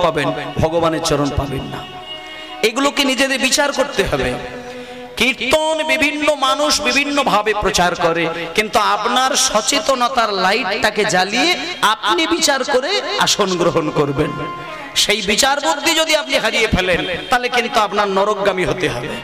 পাবেন, ভগবানের চরণ পাবেন না। এগুলোকে নিজেদের বিচার করতে হবে। কীর্তন বিভিন্ন মানুষ বিভিন্ন ভাবে প্রচার করে, কিন্তু আপনার সচেতনতার লাইটটাকে জ্বালিয়ে আপনি বিচার করে আসন গ্রহণ করবেন। সেই বিচার বুদ্ধি যদি আপনি হারিয়ে ফেলেন তাহলে কিন্তু আপনার নরকগামী হতে হবে।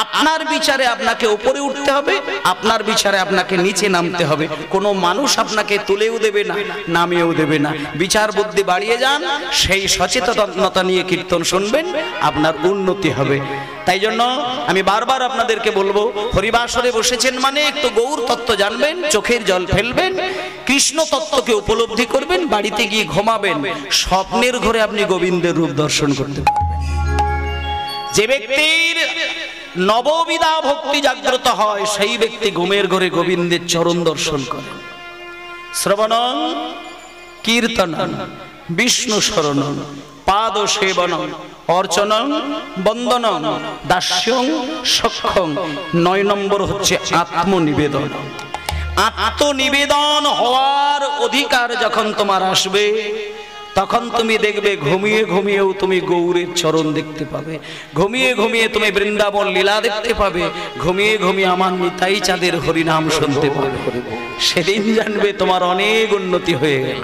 আপনার বিচারে আপনাকে উপরে উঠতে হবে, আপনার বিচারে আপনাকে নিচে নামতে হবে। কোনো মানুষ আপনাকে তুলেও দেবে না, নামিয়েও দেবে না। বিচার বুদ্ধি বাড়িয়ে যান, সেই সচেতনতা নিয়ে কীর্তন শুনবেন, আপনার উন্নতি হবে। তাই জন্য আমি বারবার আপনাদেরকে বলবো, হরিবাসরে বসেছেন মানে একটু গৌর তত্ত্ব জানবেন, চোখের জল ফেলবেন, কৃষ্ণ তত্ত্বকে উপলব্ধি করবেন, বাড়িতে গিয়ে ঘুমাবেন, স্বপ্নের ঘরে আপনি গোবিন্দের রূপ দর্শন করতে পারবেন। যে ব্যক্তির নববিধা ভক্তি জাগ্রত হয় সেই ব্যক্তি ঘুমের ঘরে গোবিন্দের চরণ দর্শন করে। শ্রবণং কীর্তনং বিষ্ণু শরণং পাদ সেবনং অর্চনং বন্দনং দাস্যং সখ্যং। 9 নম্বর হচ্ছে আত্মনিবেদন। আত্মনিবেদন হওয়ার অধিকার যখন তোমার আসবে তখন তুমি দেখবে ঘুমিয়ে ঘুমিয়েও তুমি গৌরের চরণ দেখতে পাবে, ঘুমিয়ে ঘুমিয়ে তুমি বৃন্দাবন লীলা দেখতে পাবে, ঘুমিয়ে ঘুমিয়ে আমার নিতাই চাঁদের হরিনাম শুনতে পাবে। সেদিন জানবে তোমার অনেক উন্নতি হয়ে গেল।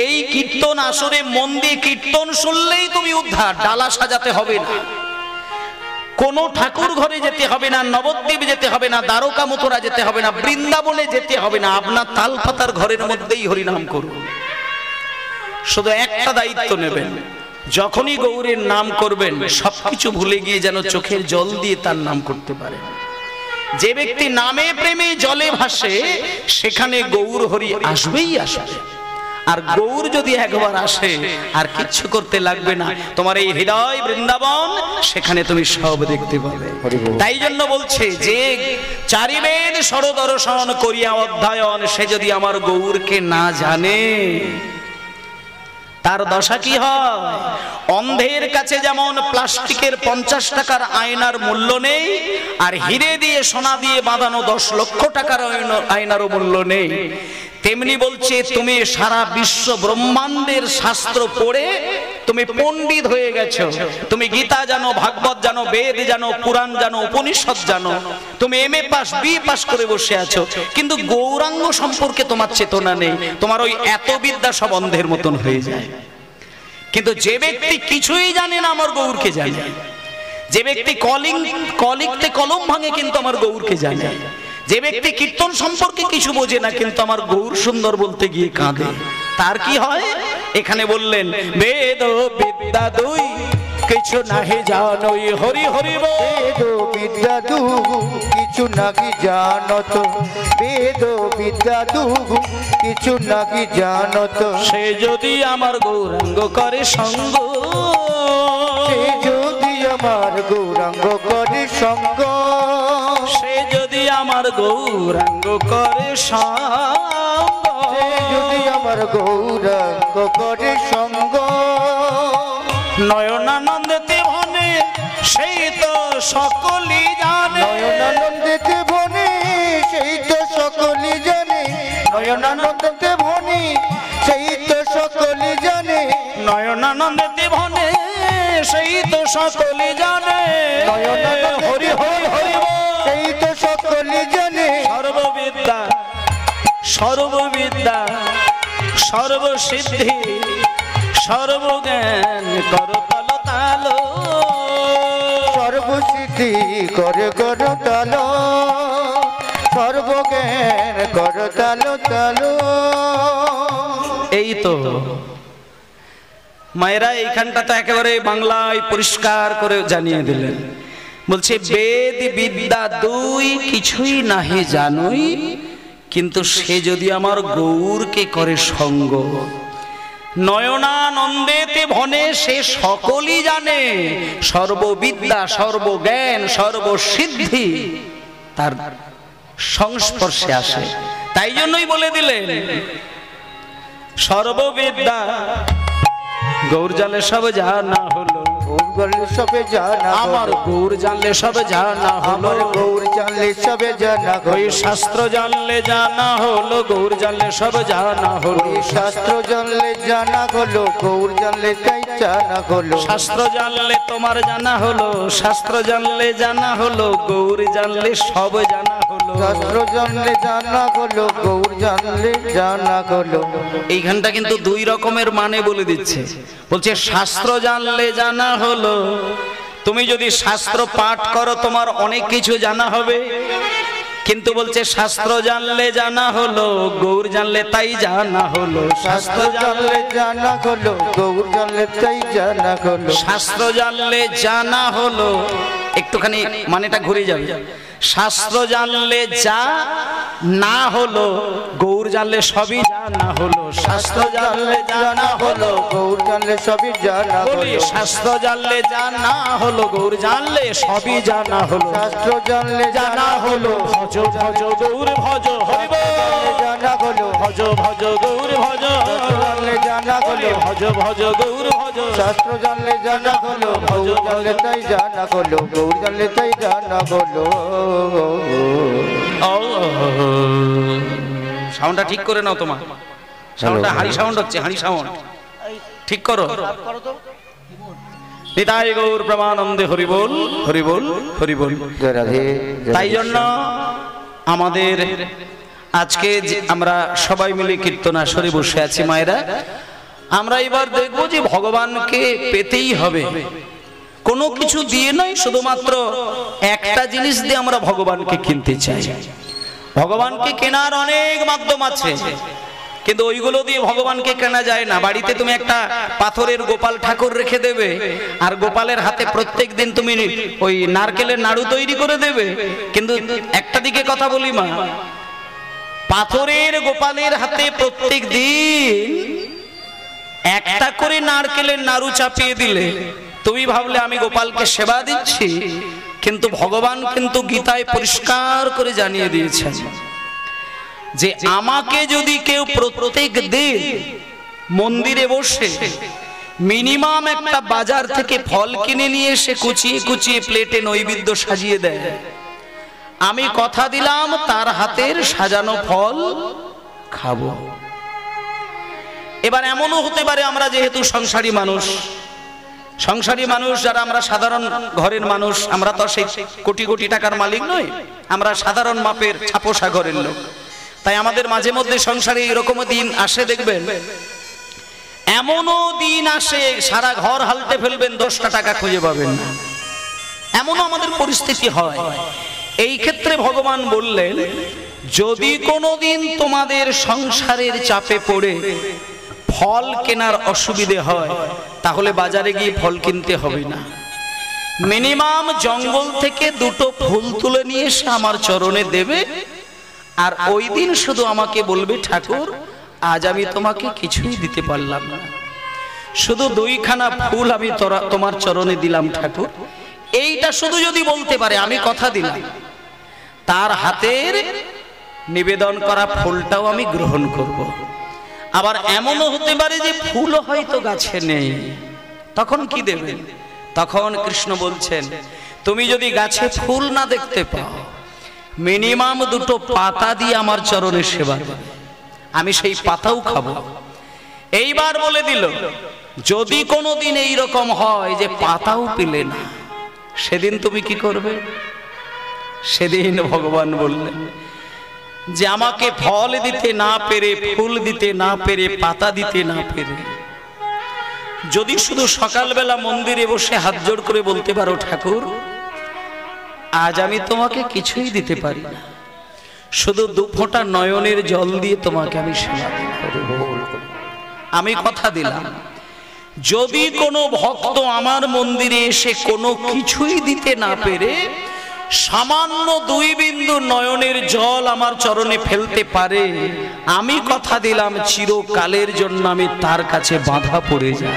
এই কীর্তন আসরে মন দিয়ে কীর্তন শুনলেই তুমি উদ্ধার। ডালা সাজাতে হবে না, কোন ঠাকুর ঘরে যেতে হবে না, নবদ্বীপ যেতে হবে না, দ্বারকা মথুরা যেতে হবে না, বৃন্দাবনে যেতে হবে না। আপনার তালপাতার ঘরের মধ্যেই হরিনাম করুন। শুধু একটা দায়িত্ব নেবেন, যখনই গৌরের নাম করবেন সবকিছু ভুলে গিয়ে যেন চোখের জল দিয়ে তার নাম করতে পারেন। যে ব্যক্তি নামে প্রেমে জলে ভাসে সেখানে গৌর হরি আসবেই আসবে। আর গৌর যদি একবার আসে আর কিচ্ছু করতে লাগবে না, তোমার এই হৃদয় বৃন্দাবন, সেখানে তুমি সব দেখতে পাবে। তাই জন্য বলছে যে চারিবেদ সরদর্শন করিয়া অধ্যয়ন, সে যদি আমার গৌরকে না জানে তার দশা কি হয়? অন্ধের কাছে যেমন প্লাস্টিকের 50 টাকার আয়নার মূল্য নেই, আর হিরে দিয়ে সোনা দিয়ে বাঁধানো 10 লক্ষ টাকার আয়নারও মূল্য নেই, তেমনি বলছে তুমি সারা বিশ্ব ব্রহ্মাণ্ডের শাস্ত্র পড়ে তুমি পণ্ডিত হয়ে গেছো, তুমি গীতা জানো, ভাগবত জানো, বেদ জানো, পুরাণ জানো, উপনিষদ জানো, তুমি MA পাস BA পাস করে বসে আছো, কিন্তু গৌরাঙ্গ সম্পর্কে তোমার চেতনা নেই। তোমার ওই এত বিদ্যা সব অন্ধের মতন হয়ে যায়। কিন্তু যে ব্যক্তি কিছুই জানে না আমার গৌরকে জানে, যে ব্যক্তি কলিংতে কলম ভাঙে কিন্তু আমার গৌরকে জানে, যে ব্যক্তি কীর্তন সম্পর্কে কিছু বোঝে না কিন্তু আমার গৌর সুন্দর বলতে গিয়ে কাঁদে, তার কি হয়? এখানে বললেন বেদ বিদ্যা দুই কিছু নাহি জানোই, হরি হরি বেদ বিদ্যা দু কিছু নাহি জানত, বেদ বিদ্যা দু কিছু নাহি জানত, সে যদি আমার গৌরাঙ্গ করে সঙ্গ, সে যদি আমার গৌরাঙ্গ করে সঙ্গ, সে যদি আমার গৌরাঙ্গ করে সঙ্গ, সে যদি আমার গৌরাঙ্গ করে সঙ্গ, নয়নানন্দেতে ভনে সেই তো সকলই জানে, নয়নানন্দেতে ভনে সেই তো সকলই জানে, নয়নানন্দেতে ভনে সেই তো সকলই জানে, নয়নানন্দেতে ভনে সেই তো সকলই জানে, হরি হরি হরি সেই তো সকলই জানে, সর্ববিদ্যা সর্ববিদ্যা সর্বসিদ্ধি সর্বজ্ঞান করতল তাল, সর্বসিদ্ধি করে করতাল, সর্বজ্ঞান করতাল তাল। এই তো মায়েরা এইখানটা তো একেবারে বাংলায় পরিষ্কার করে জানিয়ে দিলেন। বলছে বেদ বিদ্যা দুই কিছুই নাহি জানোই, কিন্তু সে যদি আমার গৌরকে করে সঙ্গ, নয়নানন্দেতে ভনে সে সকলই জানে, সর্ববিদ্যা সর্বজ্ঞান সর্বসিদ্ধি তার সংস্পর্শে আসে। তাই জন্যই বলে দিলেন সর্ববিদ্যা গৌর জালে সব জানা হলো, গৌর জানলে সবে জানা আমার গৌর জানলে সবে জানা হলো, আমার গৌর জানলে সবে জানা ওই শাস্ত্র জানলে জানা হলো, গৌর জানলে সবে জানা হলো। শাস্ত্র জানলে জানা হলো, গৌর জানলে তাই জানা হলো। শাস্ত্র জানলে তোমার জানা হলো, শাস্ত্র জানলে জানা হলো, গৌর জানলে সব জানা হলো। শাস্ত্র জানলে জানা হলো, গৌর জানলে জানা হলো। এইখানটা কিন্তু দুই রকমের মানে বলে দিচ্ছে। বলছে শাস্ত্র জানলে জানা হলো, তুমি যদি শাস্ত্র পাঠ করো তোমার অনেক কিছু জানা হবে, কিন্তু বলছে শাস্ত্র জানলে জানা হলো, গৌর জানলে তাই জানা হলো। শাস্ত্র জানলে জানা হলো, গৌর জানলে তাই জানা হলো। শাস্ত্র জানলে জানা হলো, একটুখানি মানেটা ঘুরে যাবে। শাস্ত্র জানলে যা না হলো, গৌর জানলে সবই জানা হলো। শাস্ত্র জানলে জানা হলো, গৌর জানলে সবই জানা বলি হলো। শাস্ত্র জানলে জানা হলো, গৌর জানলে সবই জানা হলো। শাস্ত্র জানলে জানা হলো, ভজ ভজ গৌর ভজ, হরি বল। জানা হলো, ভজ ভজ গৌর ভজ, জানলে জানা হলো। ভজ ভজ গৌর ভজ। শাস্ত্র জানলে জানা হলো, গৌর জানলে তাই জানা হলো, গৌর জানলে তাই জানা হলো। সাউন্ডটা ঠিক করে নাও, তোমার সাউন্ডটা হাড়ি সাউন্ড হচ্ছে, হাড়ি সাউন্ড ঠিক করো। নিতাই গৌর প্রেমানন্দে হরি বল, হরি বল, হরি বল। তাই জন্য আমাদের আজকে আমরা সবাই মিলে কীর্তন আসরে বসে আছি মায়েরা। আমরা এবার দেখবো যে ভগবানকে পেতেই হবে, কোনো কিছু দিয়ে নয়, শুধুমাত্র একটা জিনিস দিয়ে আমরা ভগবানকে কিনতে চাই। ভগবানকে কেনার অনেক মাধ্যম আছে, কিন্তু ওইগুলো দিয়ে ভগবানকে কেনা যায় না। বাড়িতে তুমি একটা পাথরের গোপাল ঠাকুর রেখে দেবে, আর গোপালের হাতে প্রত্যেক দিন তুমি ওই নারকেলের নাড়ু তৈরি করে দেবে, কিন্তু একটা দিকে কথা বলি মা, পাথরের গোপালের হাতে প্রত্যেক দিন একটা করে নারকেলের নাড়ু চাপিয়ে দিলে তুমি ভাবলে আমি গোপালকে সেবা দিচ্ছি, কিন্তু ভগবান কিন্তু গীতায় পরিষ্কার করে জানিয়ে দিয়েছেন যে আমাকে যদি কেউ প্রত্যেক দিন মন্দিরে বসে মিনিমাম একটা বাজার থেকে ফল কিনে নিয়ে এসে কুচিয়ে কুচিয়ে প্লেটে নৈবেদ্য সাজিয়ে দেয়, আমি কথা দিলাম তার হাতের সাজানো ফল খাবো। এবার এমনও হতে পারে আমরা যেহেতু সংসারী মানুষ, যারা আমরা সাধারণ ঘরের মানুষ, আমরা তো সেই কোটি কোটি টাকার মালিক নই, আমরা সাধারণ মাপের ছাপোষা ঘরের লোক। তাই আমাদের মাঝে মধ্যে সংসারে এরকম দিন আসে, দেখবেন এমনও দিন আসে সারা ঘর হালতে ফেলবেন, 10টা টাকা খুঁজে পাবেন না, এমনও আমাদের পরিস্থিতি হয়। এই ক্ষেত্রে ভগবান বললেন, যদি কোনোদিন তোমাদের সংসারের চাপে পড়ে ফল কেনার অসুবিধে হয়, তাহলে বাজারে গিয়ে ফল কিনতে হবে না, মিনিমাম জঙ্গল থেকে 2টো ফুল তুলে নিয়ে এসে আমার চরণে দেবে, আর ওই দিন শুধু আমাকে বলবে, ঠাকুর আজ আমি তোমাকে কিছুই দিতে পারলাম না, শুধু 2খানা ফুল আমি তোমার চরণে দিলাম ঠাকুর। এইটা শুধু যদি বলতে পারে, আমি কথা দিলাম তার হাতের নিবেদন করা ফুলটাও আমি গ্রহণ করব। আবার এমনও হতে পারে যে ফুল হয়তো গাছে নেই, তখন কি দেবেন? তখন কৃষ্ণ বলছেন, তুমি যদি গাছে ফুল না দেখতে পাও, মিনিমাম 2টো পাতা দিয়ে আমার চরণে সেবা দেবে, আমি সেই পাতাও খাবো। এইবার বলে দিল, যদি কোনোদিন এইরকম হয় যে পাতাও পেলে না, সেদিন তুমি কি করবে? সেদিন ভগবান বললেন যে আমাকে ফল দিতে না পেরে, ফুল দিতে না পেরে, পাতা দিতে না পেরে, যদি শুধু সকালবেলা মন্দিরে বসে হাত জোড় করে বলতে পারো, ঠাকুর আজ আমি তোমাকে কিছুই দিতে পারি না, শুধু 2 ফোঁটা নয়নের জল দিয়ে তোমাকে আমি সেবা দেব, আমি কথা দিলাম। যদি কোনো ভক্ত আমার মন্দিরে এসে কোনো কিছুই দিতে না পেরে সামান্য 2 বিন্দু নয়নের জল আমার চরণে ফেলতে পারে, আমি কথা দিলাম চিরকালের জন্য আমি তার কাছে বাঁধা পড়ে যাই।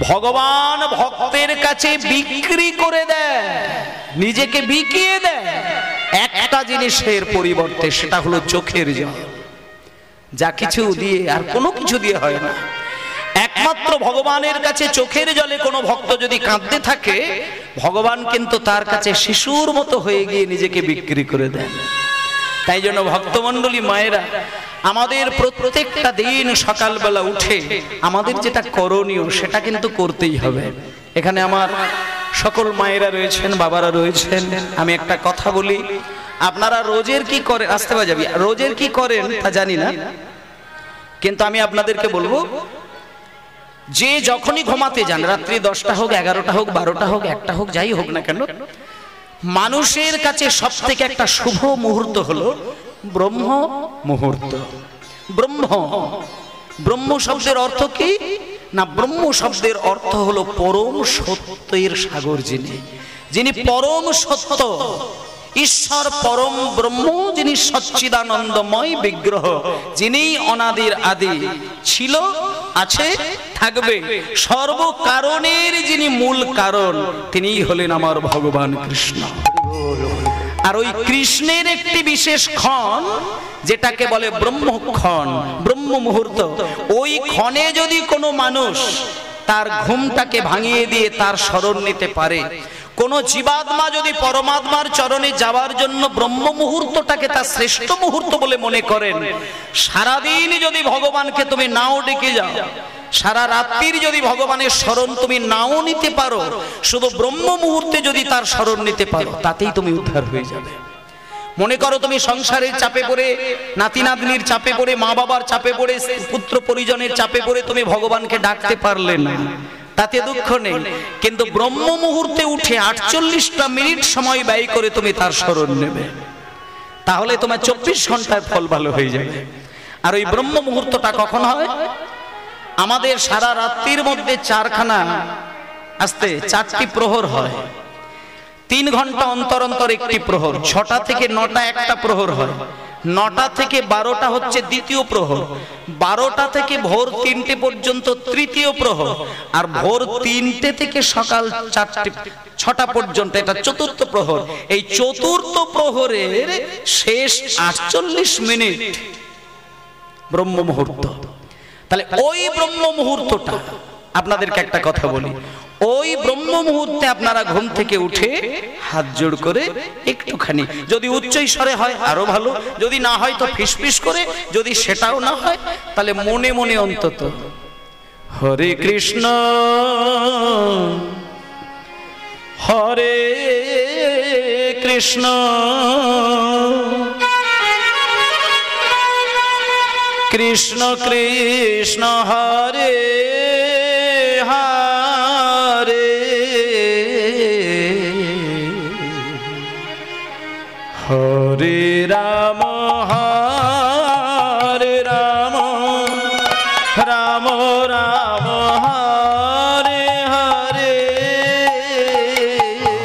ভগবান ভক্তের কাছে বিক্রি করে দেয়, নিজেকে বিকিয়ে দেয় একটা জিনিসের পরিবর্তে, সেটা হলো চোখের জল। যা কিছু দিয়ে, আর কোনো কিছু দিয়ে হয় না, এক একমাত্র ভগবানের কাছে চোখের জলে কোনো ভক্ত যদি কাঁদতে থাকে, ভগবান কিন্তু তার কাছে শিশুর মতো হয়ে গিয়ে নিজেকে বিক্রি করে দেন। তাই জন্য ভক্তমণ্ডলী মায়েরা, আমাদের প্রত্যেকটা দিন সকালবেলা উঠে আমাদের যেটা করণীয় সেটা কিন্তু করতেই হবে। এখানে আমার সকল মায়েরা রয়েছেন, বাবারা রয়েছেন, আমি একটা কথা বলি, আপনারা রোজের কি করেন, আসতে যাবি, রোজের কি করেন তা জানি না, কিন্তু আমি আপনাদেরকে বলবো যে যখনই ঘুমাতে যান, রাত্রি 10টা হোক, 11টা হোক, 12টা হোক, 1টা হোক, যাই হোক না কেন, মানুষের কাছে সব থেকে একটা শুভ মুহূর্ত হলো ব্রহ্ম মুহূর্ত। ব্রহ্ম শব্দের অর্থ কি না, ব্রহ্ম শব্দের অর্থ হলো পরম সত্যের সাগর, যিনি পরম সত্য, ঈশ্বর পরম ব্রহ্ম, যিনি সচ্চিদানন্দময় বিগ্রহ, যিনি অনাদির আদি, ছিল, আছে, থাকবে, সর্বকারণের যিনি মূল কারণ, তিনিই হলেন আমার ভগবান কৃষ্ণ। আর ওই কৃষ্ণের একটি বিশেষ ক্ষণ যেটাকে বলে ব্রহ্মক্ষণ, ব্রহ্ম মুহূর্ত, ওই ক্ষণে যদি কোনো মানুষ তার ঘুমটাকে ভাঙিয়ে দিয়ে তার শরণ নিতে পারে, কোন জীবাত্মা যদি পরমাত্মার চরণে যাওয়ার জন্য ব্রহ্ম মুহূর্তটাকে তার শ্রেষ্ঠ মুহূর্ত বলে মনে করেন, সারাদিন যদি ভগবানকে তুমি নাও ডেকে যাও, সারা রাত্রির যদি ভগবানের শরণ তুমি নাও নিতে পারো, শুধু ব্রহ্ম মুহূর্তে যদি তার শরণ নিতে পারো, তাতেই তুমি উদ্ধার হয়ে যাবে। মনে করো তুমি সংসারের চাপে পড়ে, নাতি নাতনির চাপে পড়ে, মা বাবার চাপে পড়ে, পুত্র পরিজনের চাপে পড়ে তুমি ভগবানকে ডাকতে পারলে না, তাতে দুঃখ নেই, কিন্তু ব্রহ্ম মুহূর্তে উঠে 48টা মিনিট সময় ব্যয় করে তুমি তার শরণ নেবে, তাহলে তোমার 24 ঘন্টার ফল ভালো হয়ে যাবে। আর ওই ব্রহ্ম মুহূর্তটা কখন হয়? আমাদের সারা রাত্রির মধ্যে 4টি প্রহর হয়, 3 ঘন্টা অন্তর অন্তর একটি প্রহর, 6টা থেকে 9টা একটা প্রহর হয়, 9টা থেকে 12টা হচ্ছে দ্বিতীয় প্রহর, 12টা থেকে ভোর 3টে পর্যন্ত তৃতীয় প্রহর, আর ভোর 3টে থেকে সকাল 6টা পর্যন্ত এটা চতুর্থ প্রহর। এই চতুর্থ প্রহরের শেষ 48 মিনিট ব্রহ্ম মুহূর্ত। তাহলে ওই ব্রহ্ম মুহূর্তটা, আপনাদেরকে একটা কথা বলি, ওই ব্রহ্ম মুহূর্তে আপনারা ঘুম থেকে উঠে হাত জোড় করে একটুখানি, যদি উচ্চ স্বরে হয় আরো ভালো, যদি না হয় তো ফিসফিস করে, যদি সেটাও না হয় তাহলে মনে মনে অন্তত হরে কৃষ্ণ হরে কৃষ্ণ কৃষ্ণ কৃষ্ণ হরে হরে হরে রাম হরে রাম রাম রাম হরে হরে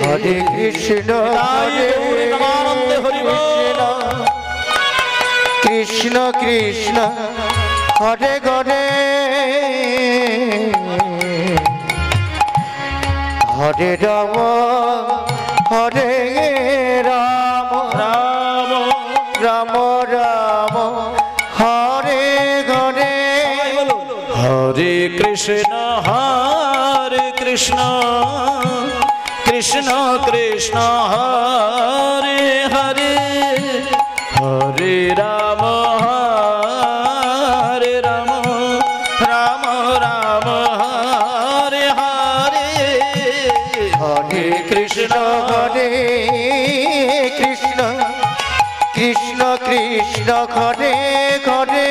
হরে কৃষ্ণ হরে কৃষ্ণ কৃষ্ণ হরে হরে হরে রাম হরে রাম রাম রাম রাম হরে হরে হরে কৃষ্ণ কৃষ্ণ কৃষ্ণ হরে হরে হরে রাম রাম রাম হরে হরে হরে কৃষ্ণ কৃষ্ণ কৃষ্ণ হরে হরে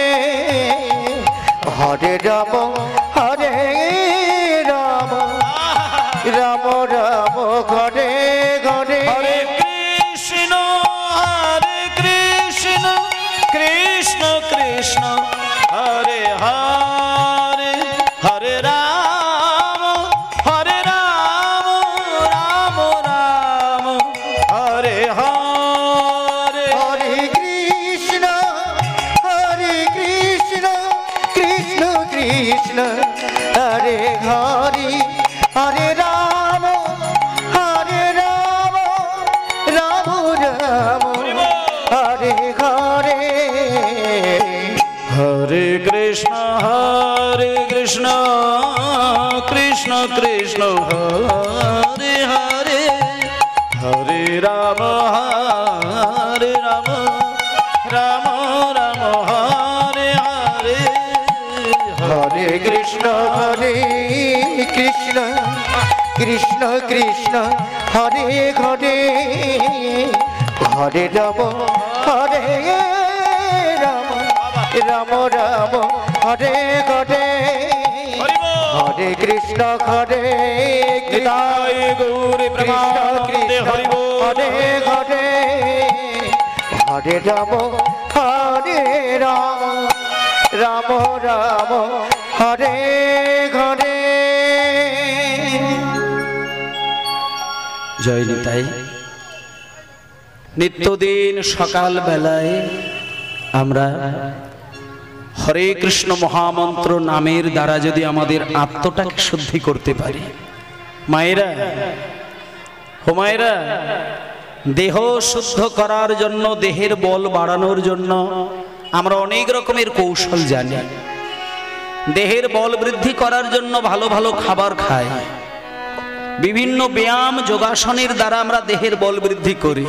হরে রাম রাম রাম হরে হরে হরে কৃষ্ণ কৃষ্ণ কৃষ্ণ হরে হরে হরে রাম রাম রাম হরে হরে হরে কৃষ্ণ কৃষ্ণ কৃষ্ণ হরে হরে হরে রাম রাম রাম হরে হরে হরে কৃষ্ণ কৃষ্ণ হরে হরে হরে রাম রাম রাম হরে হরে হরে কৃষ্ণ কৃষ্ণ কৃষ্ণ হরে হরে হরে রাম রাম রাম হরে হরে হরে কৃষ্ণ হরে গৌরী প্রেমানন্দে হরি বল। হরে হরে হরে রাম রাম রাম হরে হরে। জয় নিতাই। নিত্যদিন সকাল বেলায় আমরা হরে কৃষ্ণ মহামন্ত্র নামের দ্বারা যদি আমাদের আত্মটাকে শুদ্ধি করতে পারি, মায়েরা হোমায়েরা, দেহ শুদ্ধ করার জন্য, দেহের বল বাড়ানোর জন্য আমরা অনেক রকমের কৌশল জানি। দেহের বল বৃদ্ধি করার জন্য ভালো ভালো খাবার খাই, বিভিন্ন ব্যায়াম যোগাসনের দ্বারা আমরা দেহের বল বৃদ্ধি করি।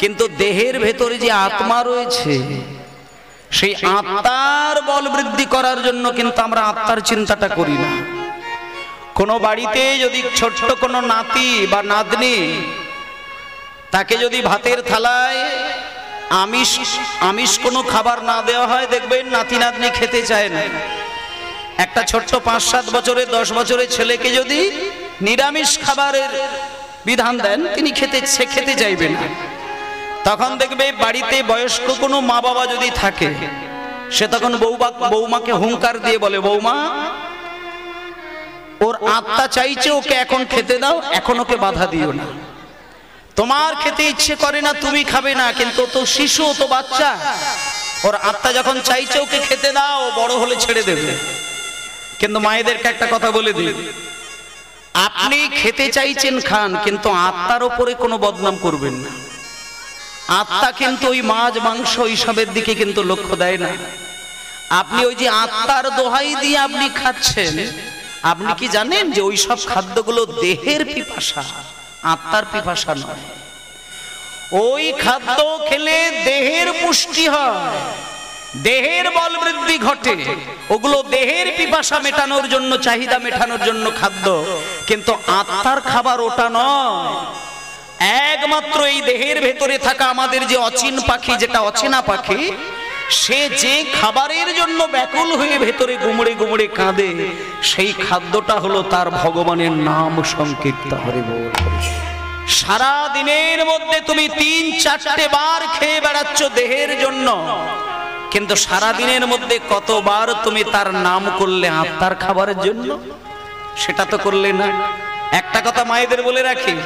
কিন্তু দেহের ভেতরে যে আত্মা রয়েছে, সেই আত্মার বল বৃদ্ধি করার জন্য কিন্তু আমরা আত্মার চিন্তাটা করি না। কোনো বাড়িতে যদি ছোট্ট কোনো নাতি বা নাতনি, তাকে যদি ভাতের থালায় আমিষ কোনো খাবার না দেওয়া হয়, দেখবেন নাতি নাতনি খেতে চায় না। একটা ছোট্ট 5-7 বছরের 10 বছরের ছেলেকে যদি নিরামিষ খাবারের বিধান দেন, তিনি খেতে চাইবেন না। তখন দেখবে বাড়িতে বয়স্ক কোনো মা বাবা যদি থাকে, সে তখন বৌমাকে হুঙ্কার দিয়ে বলে, বৌমা ওর আত্মা চাইছে, ওকে এখন খেতে দাও, এখন ওকে বাধা দিও না। তোমার খেতে ইচ্ছে করে না, তুমি খাবে না, কিন্তু তো শিশু, তো বাচ্চা, ওর আত্মা যখন চাইছে ওকে খেতে দাও, বড় হলে ছেড়ে দেবে। কিন্তু মায়েদেরকে একটা কথা বলে দিই, আপনি খেতে চাইছেন খান, কিন্তু আত্মার উপরে কোনো বদনাম করবেন না। আত্মা কিন্তু ওই মাছ মাংস এইসবের দিকে কিন্তু লক্ষ্য দেয় না। আপনি ওই যে আত্মার দোহাই দিয়ে আপনি খাচ্ছেন, আপনি কি জানেন যে ওই সব খাদ্যগুলো দেহের পিপাসা, আত্মার পিপাসা নয়। ওই খাদ্য খেলে দেহের পুষ্টি হয়, দেহের বল বৃদ্ধি ঘটে, ওগুলো দেহের পিপাসা মেটানোর জন্য, চাহিদা মেটানোর জন্য খাদ্য, কিন্তু আত্মার খাবার ওটা নয়। একমাত্র এই দেহের ভেতরে থাকা আমাদের যে অচিন পাখি, যেটা অচেনা পাখি, সে যে খাবারের জন্য ব্যাকুল হয়ে ভেতরে গুমড়ে গুমড়ে কাঁদে, সেই খাদ্যটা হলো তার ভগবানের নাম সংকীর্তন। হরি বল। সারা দিনের মধ্যে তুমি 3-4টে বার খেয়ে বেড়াচ্ছ দেহের জন্য, কিন্তু সারা দিনের মধ্যে কতবার তুমি তার নাম করলে আত্মার খাবারের জন্য? সেটা তো করলে না। একটা কথা মায়েদের বলে রাখি,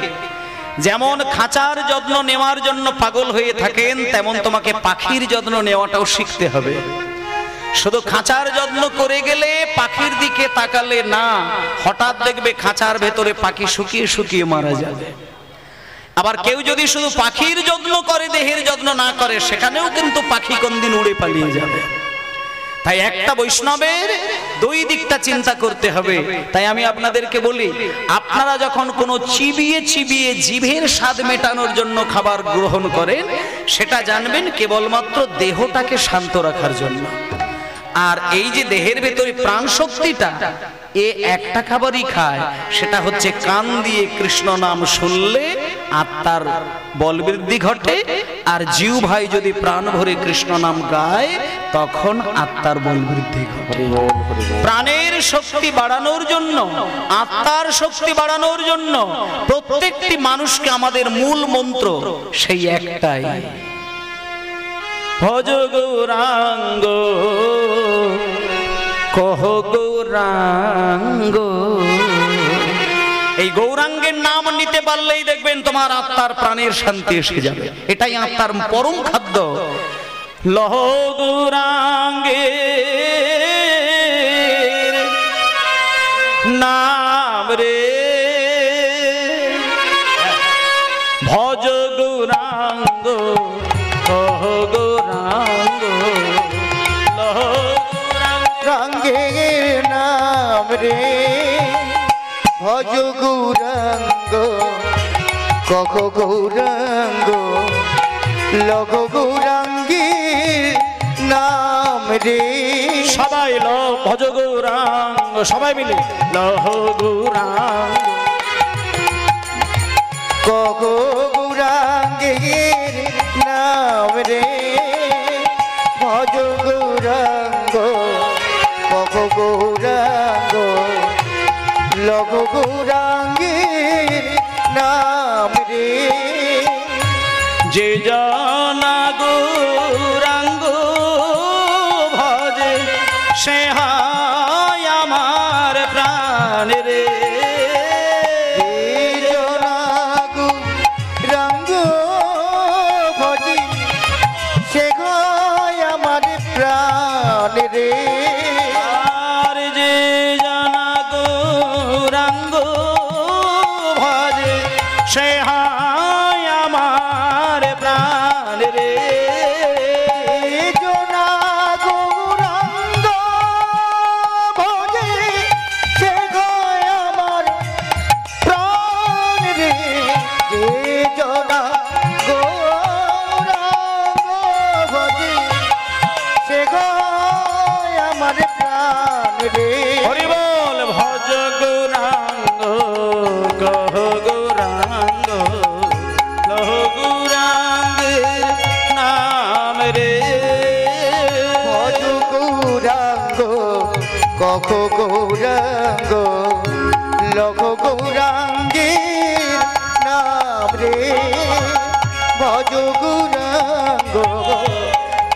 যেমন খাঁচার যত্ন নেওয়ার জন্য পাগল হয়ে থাকেন, তেমন তোমাকে পাখির যত্ন নেওয়াটাও শিখতে হবে। শুধু খাঁচার যত্ন করে গেলে, পাখির দিকে তাকালে না, হঠাৎ দেখবে খাঁচার ভেতরে পাখি শুকিয়ে শুকিয়ে মারা যাবে। আবার কেউ যদি শুধু পাখির যত্ন করে, দেহের যত্ন না করে, সেখানেও কিন্তু পাখি কোনদিন উড়ে পালিয়ে যাবে। তাই একটা বৈষ্ণবের দুই দিকটা চিন্তা করতে হবে। তাই আমি আপনাদেরকে বলি, আপনারা যখন কোনো চিবিয়ে চিবিয়ে জিভের স্বাদ মেটানোর জন্য খাবার গ্রহণ করেন, সেটা জানবেন কেবলমাত্র দেহটাকে শান্ত রাখার জন্য। আর এই যে দেহের ভেতরে প্রাণ শক্তিটা, এ একটা খাবারই খায়, সেটা হচ্ছে কান দিয়ে কৃষ্ণ নাম শুনলে আত্মার বল বৃদ্ধি ঘটে। আর জিউ ভাই যদি প্রাণ ভরে কৃষ্ণ নাম গায়, তখন আত্মার বল বৃদ্ধি ঘটে। প্রাণের শক্তি বাড়ানোর জন্য, আত্মার শক্তি বাড়ানোর জন্য প্রত্যেকটি মানুষকে আমাদের মূল মন্ত্র সেই একটাই, ভজ গৌরাঙ্গ কহ গৌরাঙ্গ। এই গৌরাঙ্গের নাম নিতে পারলেই দেখবেন তোমার আত্মার প্রাণের শান্তি এসে যাবে। এটাই আত্মার পরম খাদ্য। লহ গৌরাঙ্গের নাম রে, ভজ গৌরাঙ্গ কহ গৌরাঙ্গ। লহ গৌরাঙ্গের নাম রে, ভজ গৌরাঙ্গ কহ গৌরাঙ্গ লঘ গৌরাঙ্গীর নাম রে। সবাই লো ভজ গৌরাঙ্গ, সবাই মিলে লহ গৌরাঙ্গ কহ গৌরাঙ্গীর নাম রে। ভজ গৌরাঙ্গ কহ গৌরাঙ্গ লঘ গৌরাঙ্গীর নাম রে। যে জানা গৌরাঙ্গ ভজে সে হয় আমার প্রাণ রে। রঙ্গ ভজি সে গয় আমার প্রাণ রে। আর যে জানা গৌরাঙ্গ ভজে সে হয় আমার প্রাণ রে। জনা গৌরাঙ্গ ভজে সে গয় আমার প্রাণ রে। যে জনা গৌরাঙ্গ ভজে সে গয় আমার প্রাণ রে। হরি বল ভজ গৌরাঙ্গ কহ গৌরাঙ্গ লহ গৌরাঙ্গের নাম রে। ভজ গৌরাঙ্গ কহ গৌরাঙ্গ লঘ গৌরাঙ্গীর নাম রে। ভজ গৌরাঙ্গ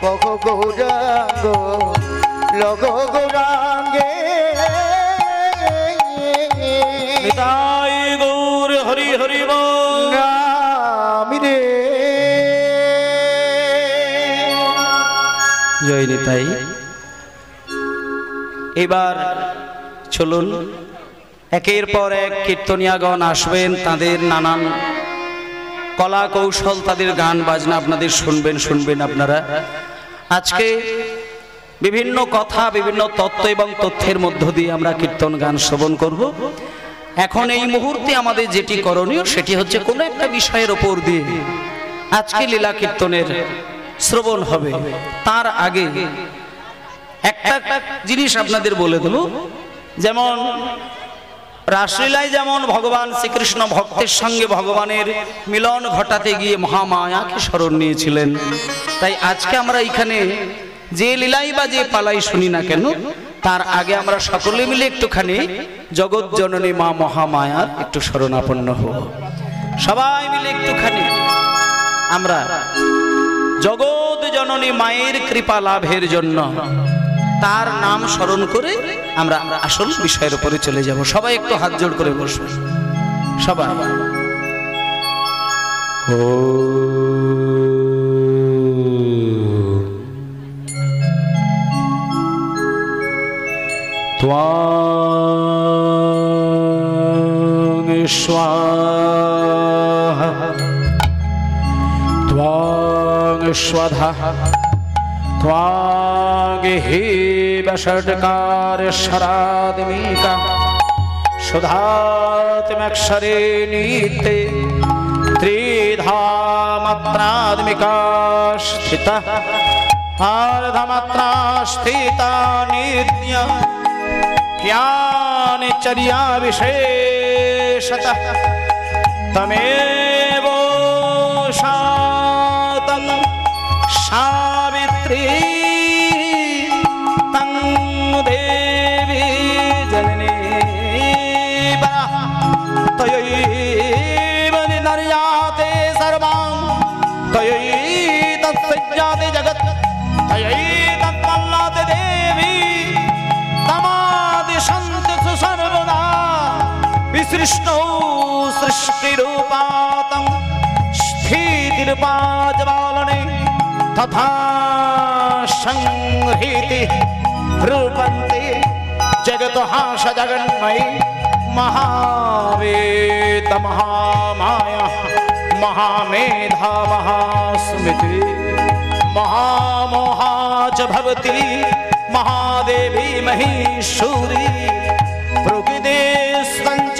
কহ গৌরাঙ্গ লঘ গৌরাঙ্গীর নিতাই গৌর হরি হরি বল। নাম রে। জয় নিতাই। এবার চলুন একের পর এক কীর্তনিয়াগণ আসবেন, তাদের নানান কলা কৌশল, তাদের গান বাজনা আপনাদের শুনবেন আপনারা। আজকে বিভিন্ন কথা, বিভিন্ন তত্ত্ব এবং তথ্যের মধ্য দিয়ে আমরা কীর্তন গান শ্রবণ করব। এখন এই মুহূর্তে আমাদের যেটি করণীয় সেটি হচ্ছে কোনো একটা বিষয়ের ওপর দিয়ে আজকে লীলা কীর্তনের শ্রবণ হবে। তার আগে একটা জিনিস আপনাদের বলে দেব, যেমন রাসলীলায় যেমন ভগবান শ্রীকৃষ্ণ ভক্তের সঙ্গে ভগবানের মিলন ঘটাতে গিয়ে মহামায়াকে স্মরণ নিয়েছিলেন, তাই আজকে আমরা এখানে যে লীলাই বা যে পালাই শুনি না কেন, তার আগে আমরা সকলে মিলে একটুখানি জগৎ জননী মা মহামায়ার একটু শরণাপন্ন হব। সবাই মিলে একটুখানি আমরা জগৎ জননী মায়ের কৃপা লাভের জন্য তার নাম স্মরণ করে আমরা আসল বিষয়ের উপরে চলে যাব। সবাই একটু হাত জোড় করে বসবে সবাই। त्वां स्वाहा त्वां स्वधा त्वां हि षट्कार शरात्मिका सुधात्मक्षरे नीते त्रिधामात्रात्मिका स्थिता अर्धमात्रा स्थिता नित्या ज्ञानचर्या विशेषतः तमेव शातं सावित्री तं देवी जननी तयैव निर्याते सर्वां तयैतत्सृज्यते जगत् तयैतत्पल्लाते देवी तमादिशन्ति सर्वदा विसृष्टौ सृष्टिरूपातं स्थितिरूपाज्वालने तथा संहृति रूपन्ते जगतः जगन्मयी महावेद महामाया महामेधा महास्मृति महामोहा च भवति महादेवी महेश्वरी प्रकृतिस्तञ्च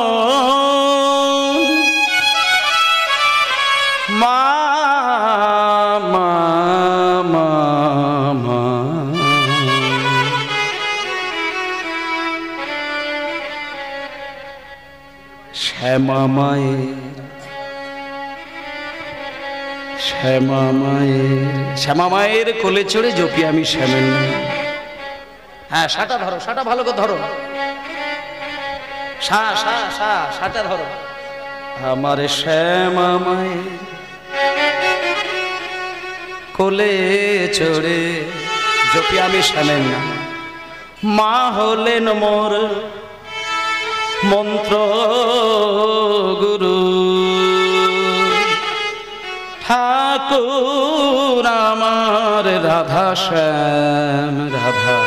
গো শ্যামা মায়ের, শ্যামা মায়ের, শ্যামা মায়ের কোলে চড়ে জপি আমি শ্যামের নাম। হ্যাঁ সাটা ধরো, সাটা ভালো করে ধরো, সাটা ধরো। আমার শ্যামা মায়ের কোলে চড়ে জপি আমি শ্যামের নাম। মা হলেন মোর মন্ত্র গুরু, ঠাকুর আমার রাধা শ্যাম, রাধা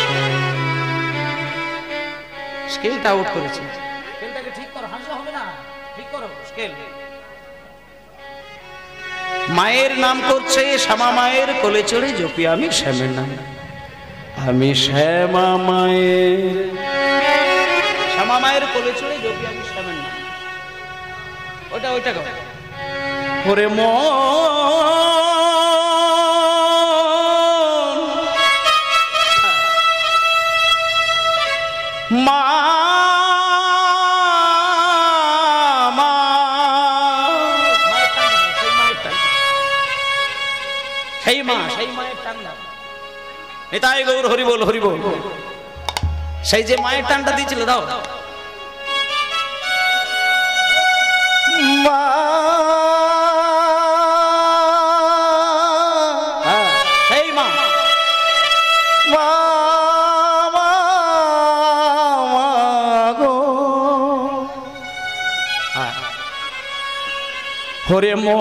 শ্যাম। স্কেলটা আউট করেছি, স্কেলটাকে ঠিক করো, হাসা হবে না, ঠিক করো স্কেল। মায়ের নাম করছে, শ্যামা মায়ের কোলে চড়ে জপি আমি শ্যামের নাম। আমি শ্যামা মায়ের, শ্যামা মায়ের কোলে চড়ে জপি আমি শ্যামের নাম। ওইটা ওইটা কর। ওরে মা, সেই মা, সেই মায়ের টান দাও। নিতাই গৌর হরি বল, হরি বল। সেই যে মায়ের টানটা দিয়েছিল দাও। মা, সেই মা, মা, মা, মা গো। হরে মো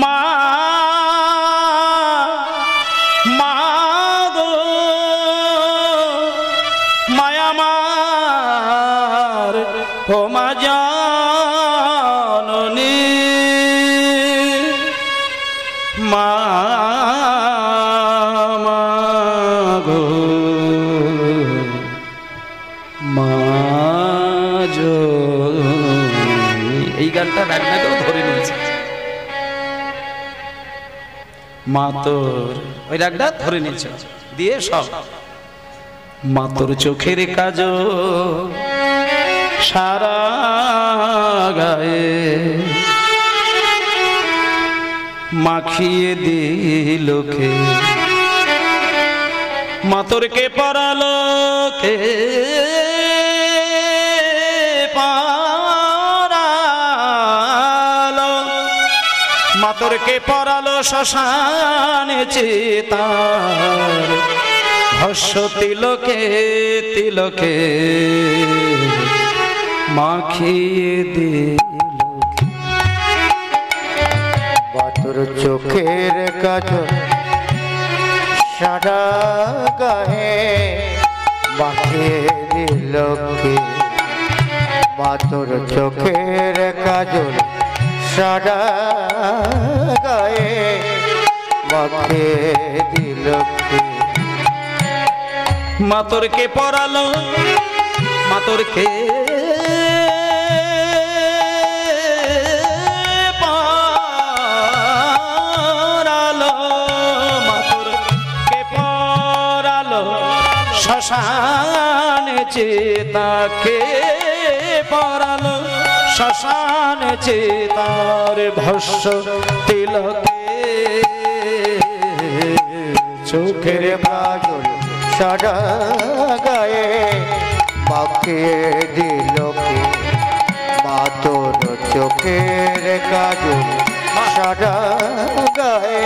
মা, মা গো, মায়া মার ও মা জাননী, মা গো, মা জননী। এই গানটা রান্নাকেও ধরে নিয়েছে। মাতর ওই রাগটা ধরে নিয়েছে দিয়ে সব। মাতর চোখের কাজল সারা গায়ে মাখিয়ে দিল কে, মাতরকে পরালো কে, মাতরকে পরালো শ্মশানে চিতার, ভস্য তিলকে তিলকে মাখিয়ে দিল। মাতর চোখের কাজল সারা গায়ে মাখিয়ে দিল কে, মাতর চোখের কাজল সারা গায়ে মাখিয়ে দিল কে। মাতরকে পরালো, মাতরকে পরালো, মাতরকে পরালো শ্মশানে চিতাকে, পরালো শ্মশানে চিতার, ভস্য তিলকে চোখের কাজল সারা গায়ে মাখিয়ে দিল কে, মাতর চোখের কাজল সারা গায়ে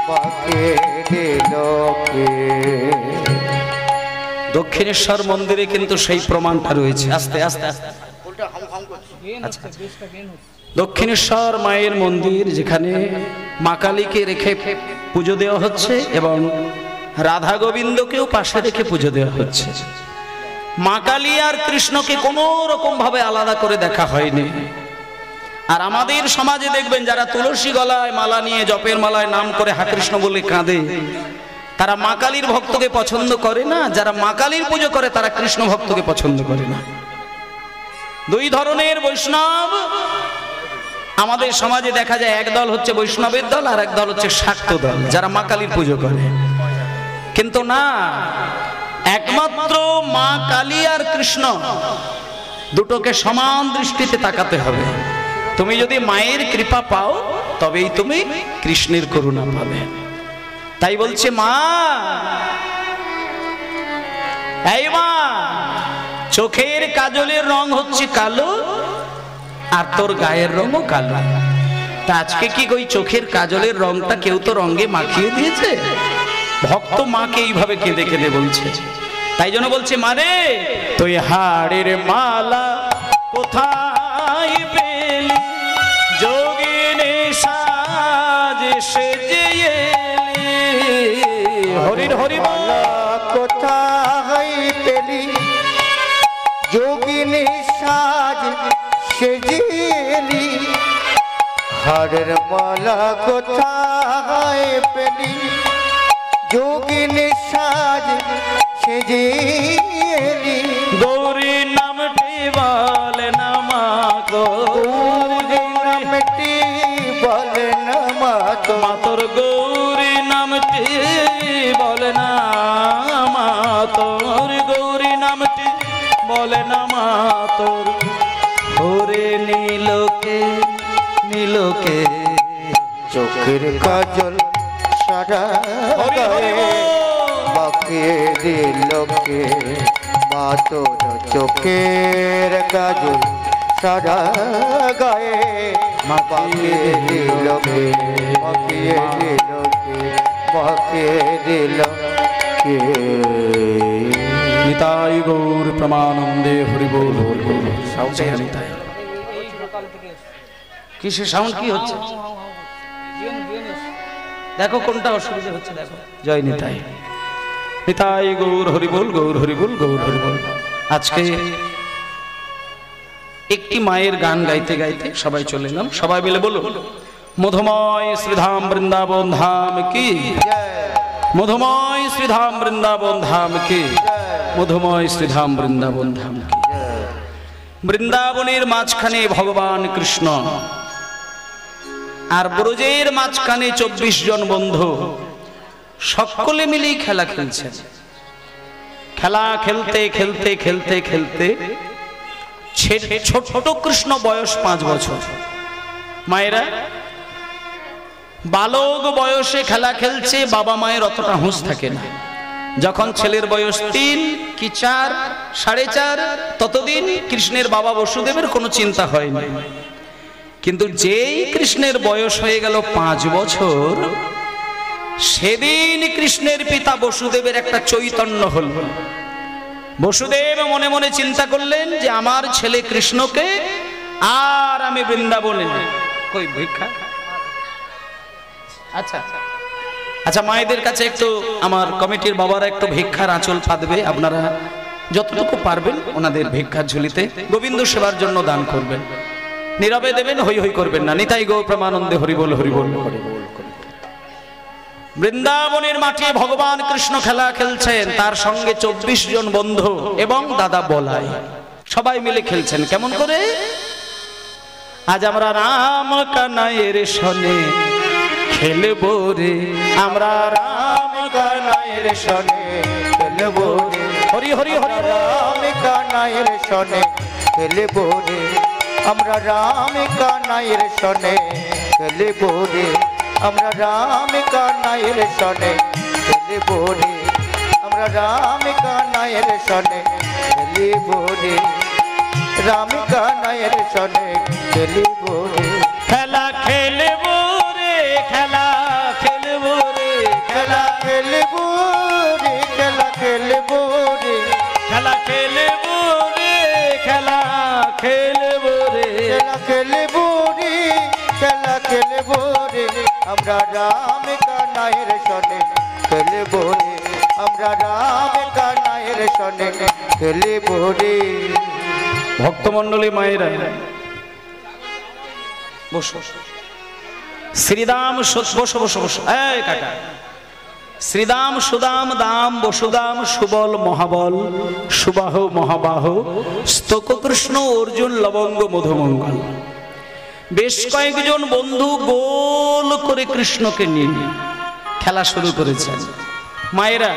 মাখিয়ে দিল কে। দক্ষিণেশ্বর মন্দিরে কিন্তু সেই প্রমাণটা রয়েছে। আস্তে আস্তে আস্তে দক্ষিণেশ্বর মায়ের মন্দির, যেখানে মা কালীকে রেখে পুজো দেওয়া হচ্ছে এবং রাধা গোবিন্দকেও পাশে রেখে পুজো দেওয়া হচ্ছে। মা কালী আর কৃষ্ণকে কোনো রকম ভাবে আলাদা করে দেখা হয়নি। আর আমাদের সমাজে দেখবেন যারা তুলসী গলায় মালা নিয়ে জপের মালায় নাম করে হা কৃষ্ণ বলে কাঁদে, তারা মা কালীর ভক্তকে পছন্দ করে না। যারা মা কালীর পুজো করে তারা কৃষ্ণ ভক্তকে পছন্দ করে না। দুই ধরনের বৈষ্ণব আমাদের সমাজে দেখা যায় একদল হচ্ছে বৈষ্ণবের দল আর একদল হচ্ছে শাক্ত দল, যারা মা কালীর পুজো করে। কিন্তু না, একমাত্র মা কালী আর কৃষ্ণ দুটোকে সমান দৃষ্টিতে তাকাতে হবে। তুমি যদি মায়ের কৃপা পাও তবেই তুমি কৃষ্ণের করুণা পাবে। তাই বলছে মা, এই মা, চোখের কাজলের রং হচ্ছে কালো আর তোর গায়ের রঙও কালো। তা আজকে কি ওই চোখের কাজলের রংটা কেউ তো রঙে মাখিয়ে দিয়েছে? ভক্ত মাকে এইভাবে কেঁদে কেঁদে বলছে। তাই জন্য বলছে, মারে তুই হাড়ের মালা কোথায় পেলি, যোগিনী সাজ সেজে এলি। হরির হরি মালা কোথায় পেলি, যোগিনী সাজ সেজে এলি। হাড়ের মালা কোথায় পেলি, যোগিনী সাজ সেজে এলি। গৌরী নামটি বলে না মা গো, গৌরী নামটি বলে না মা তো, মা তোর গৌরী নামটি বলে না মা তোর, গৌরী নামটি বলে না মা তোর। ওরে নীলকে নীলকে চোখের কাজল সারা গায়ে মাখিয়ে দিল কে, মা তোর চোখের কাজল সারা গায়ে মাখিয়ে দিল কে, মাখিয়ে দিল কে, মাখিয়ে দিল কে। নিতাই গৌর প্রমানন্দে হরি বল হরি বল। কিসের সাউন্ড কি হচ্ছে? দেখো কোনটা অসুবিধা হচ্ছে, দেখো। জয় নিতাই, নিতাই গৌর হরি বল, গৌর হরি বল, গৌর হরি বল। আজকে একটি মায়ের গান গাইতে গাইতে সবাই চলে এলাম। সবাই মিলে বলো, মধুময় শ্রীধাম বৃন্দাবন ধাম কি, মধুময় শ্রীধাম বৃন্দাবন ধাম কি, মধুময় শ্রীধাম বৃন্দাবন ধাম কি। বৃন্দাবনের মাঝখানে ভগবান কৃষ্ণ আর ব্রজের মাঝখানে 24 জন বন্ধু সকলে মিলেই খেলা খেলছেন। খেলা খেলতে খেলতে খেলতে খেলতে ছোট কৃষ্ণ বয়স 5 বছর। মায়েরা বালক বয়সে খেলা খেলছে, বাবা মায়ের অতটা হুঁশ থাকে না। যখন ছেলের বয়স 3 কি 4, 4.5, ততদিন কৃষ্ণের বাবা বসুদেবের কোনো চিন্তা হয়নি। কিন্তু যেই কৃষ্ণের বয়স হয়ে গেল 5 বছর, সেদিন কৃষ্ণের পিতা বসুদেবের একটা চৈতন্য হল। বসুদেব মনে মনে চিন্তা করলেন যে আমার ছেলে কৃষ্ণকে আর আমি বৃন্দাবনে কই ভিক্ষা। আচ্ছা আচ্ছা, মায়েদের কাছে একটু আমার কমিটির বাবারা একটু ভিক্ষার আঁচল পাতবে। আপনারা যতটুকু পারবেন ওনাদের ভিক্ষার ঝুলিতে গোবিন্দ সেবার জন্য দান করবেন। নীরবে দেবেন, হই হই করবেন না। নিতাই গো প্রমানন্দে হরি বল, হরি বল, হরি বল। বৃন্দাবনের মাঠে ভগবান কৃষ্ণ খেলা খেলছেন, তার সঙ্গে 24 জন বন্ধু এবং দাদা বলাই সবাই মিলে খেলছেন। কেমন করে? আজ আমরা রাম কানাইয়ের সনে খেলবো রে, আমরা রাম কানাইয়ের সনে খেলবো রে, হরি হরি হরি, রাম কানাইয়ের সনে খেলবো রে, আমরা রাম কানাইয়ের সনে খেলবো রে, আমরা রাম কানাইয়ের সনে খেলবো রে, আমরা রাম কানাইয়ের সনে খেলবো রে, রাম কানাইয়ের সনে খেলবো রে। খেলা খেলবো রে, খেলা খেলবো রে, খেলা খেলবো রে, খেলা খেলবো রে, খেলা খেলবো রে, খেলা খেলবো রে, খেলা খেলবো রে, খেলা খেলবো রে, আমরা রাম কানাইয়ের সনে খেলবো রে, আমরা রাম কানাইয়ের সনে খেলবো রে। ভক্তমণ্ডলী মায়েরা বসো, শ্রীদাম বসো বসো বসো, এই কাকা, শ্রীদাম সুদাম দাম বসুদাম সুবল মহাবল সুবাহ মহাবাহ স্তক কৃষ্ণ অর্জুন লবঙ্গ মধুমঙ্গল। বেশ কয়েকজন বন্ধু গোল করে কৃষ্ণকে নিয়ে খেলা শুরু করেছেন। মায়েরা,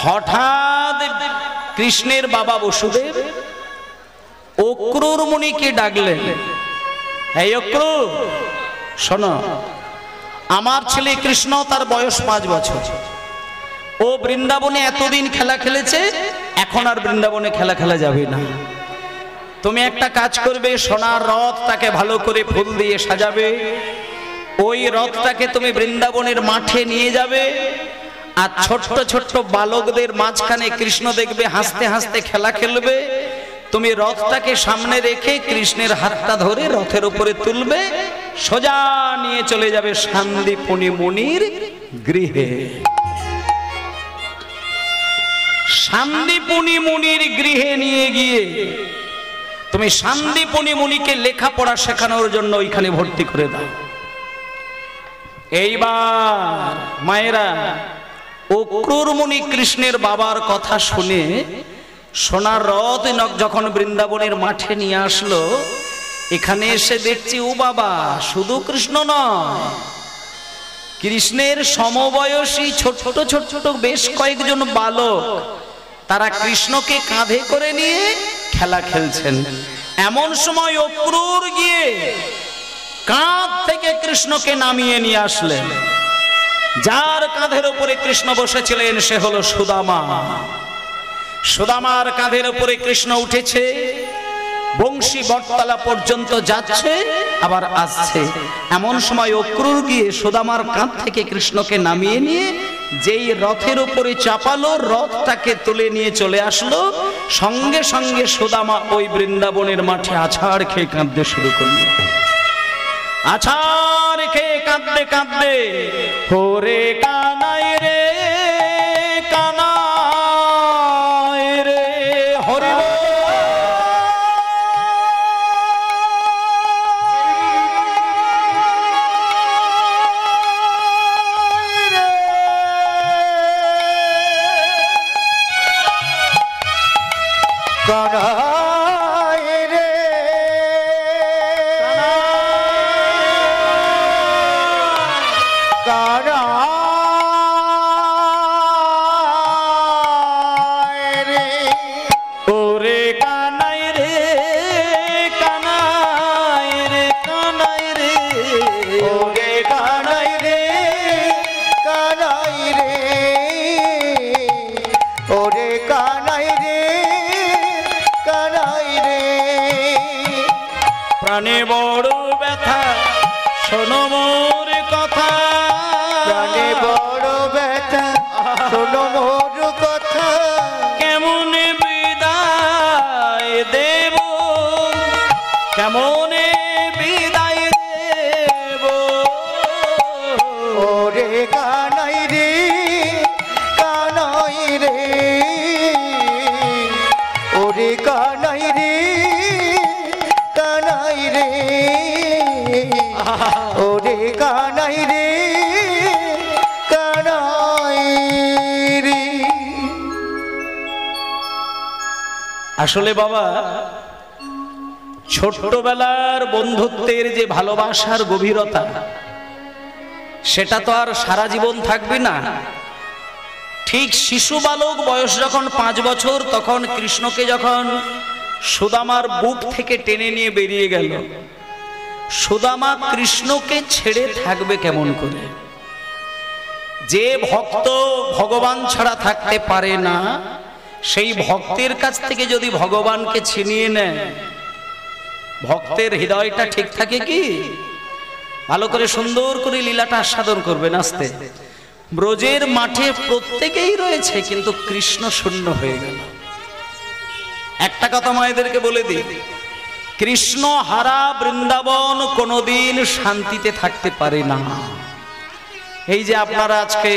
হঠাৎ কৃষ্ণের বাবা বসুদেব অক্রূর মুনিকে ডাকলেন, এই অক্রূর শোনো, আমার ছেলে কৃষ্ণ, তার বয়স 5 বছর, ও বৃন্দাবনে এতদিন খেলা খেলেছে, এখন আর বৃন্দাবনে খেলা খেলা যাবে না। তুমি একটা কাজ করবে, সোনার রথটাকে ভালো করে ফুল দিয়ে সাজাবে, ওই রথটাকে তুমি বৃন্দাবনের মাঠে নিয়ে যাবে, আর ছোট্ট ছোট্ট বালকদের মাঝখানে কৃষ্ণ দেখবে হাসতে হাসতে খেলা খেলবে। তুমি রথটাকে সামনে রেখে কৃষ্ণের হাতটা ধরে রথের উপরে তুলবে, সোজা নিয়ে চলে যাবে শান্তিপুনি মুনির গৃহে। শান্তিপুনি মুনির গৃহে নিয়ে গিয়ে তুমি শান্তিপুনি মুনিকে লেখাপড়া শেখানোর জন্য ওইখানে ভর্তি করে দাও। এইবার মায়েরা, অক্রূর মুনি কৃষ্ণের বাবার কথা শুনে সোনার রথ যখন বৃন্দাবনের মাঠে নিয়ে আসলো, এখানে এসে দেখছি ও বাবা, শুধু কৃষ্ণ নয়, কৃষ্ণের সমবয়সী ছোট ছোট বেশ কয়েকজন বালক, তারা কৃষ্ণকে কাঁধে করে নিয়ে খেলা খেলছেন। এমন সময় অক্রূর গিয়ে কাঁধ থেকে কৃষ্ণকে নামিয়ে নিয়ে আসলেন। যার কাঁধের উপরে কৃষ্ণ বসেছিলেন সে হলো সুদামা। সুদামার কাঁধের উপরে কৃষ্ণ উঠেছে, বংশী বটতলা পর্যন্ত যাচ্ছে আবার আসছে। এমন সময় অক্রূর গিয়ে সুদামার কাঁধ থেকে কৃষ্ণকে নামিয়ে নিয়ে যেই রথের উপরে চাপালো, রথটাকে তুলে নিয়ে চলে আসলো। সঙ্গে সঙ্গে সুদামা ওই বৃন্দাবনের মাঠে আছাড় খেয়ে কাঁদতে শুরু করলো। আছাড় খেয়ে কাঁদতে কাঁদতে, ওরে কানাই রে কানাই রে, হরি কানাই রে কানাই রে, ওরে কানাই রে কানাই রে কানাই রে, ওরে কানাই রে কানাই রে, ওরে কানাই রে কানাই রে, প্রাণে বড় ব্যথা শোনো মোর কথা, প্রাণে বড় ব্যথা শোনো মোর কথা, কেমন বিদায় দেব, কেমন বিদায় দেব, ওরে কানাই রে কানাই রে, ওরে কানাই রে কানাই রে, ওরে কানাই রে কানাই রে। আসলে বাবা, ছোট্টবেলার বন্ধুত্বের যে ভালোবাসার গভীরতা, সেটা তো আর সারা জীবন থাকবে না। ঠিক শিশু বালক বয়স যখন 5 বছর, তখন কৃষ্ণকে যখন সুদামার বুক থেকে টেনে নিয়ে বেরিয়ে গেল, সুদামা কৃষ্ণকে ছেড়ে থাকবে কেমন করে? যে ভক্ত ভগবান ছাড়া থাকতে পারে না, সেই ভক্তের কাছ থেকে যদি ভগবানকে ছিনিয়ে নেয়, ভক্তের হৃদয়টা ঠিক থাকে কি? ভালো করে সুন্দর করে লীলাটা আস্বাদন করবেন আস্তে। ব্রজের মাঠে প্রত্যেকেই রয়েছে, কিন্তু কৃষ্ণ শূন্য হয়ে গেল। একটা কথা মায়েদেরকে বলে দিই, কৃষ্ণ হারা বৃন্দাবন কোনোদিন শান্তিতে থাকতে পারে না। এই যে আপনারা আজকে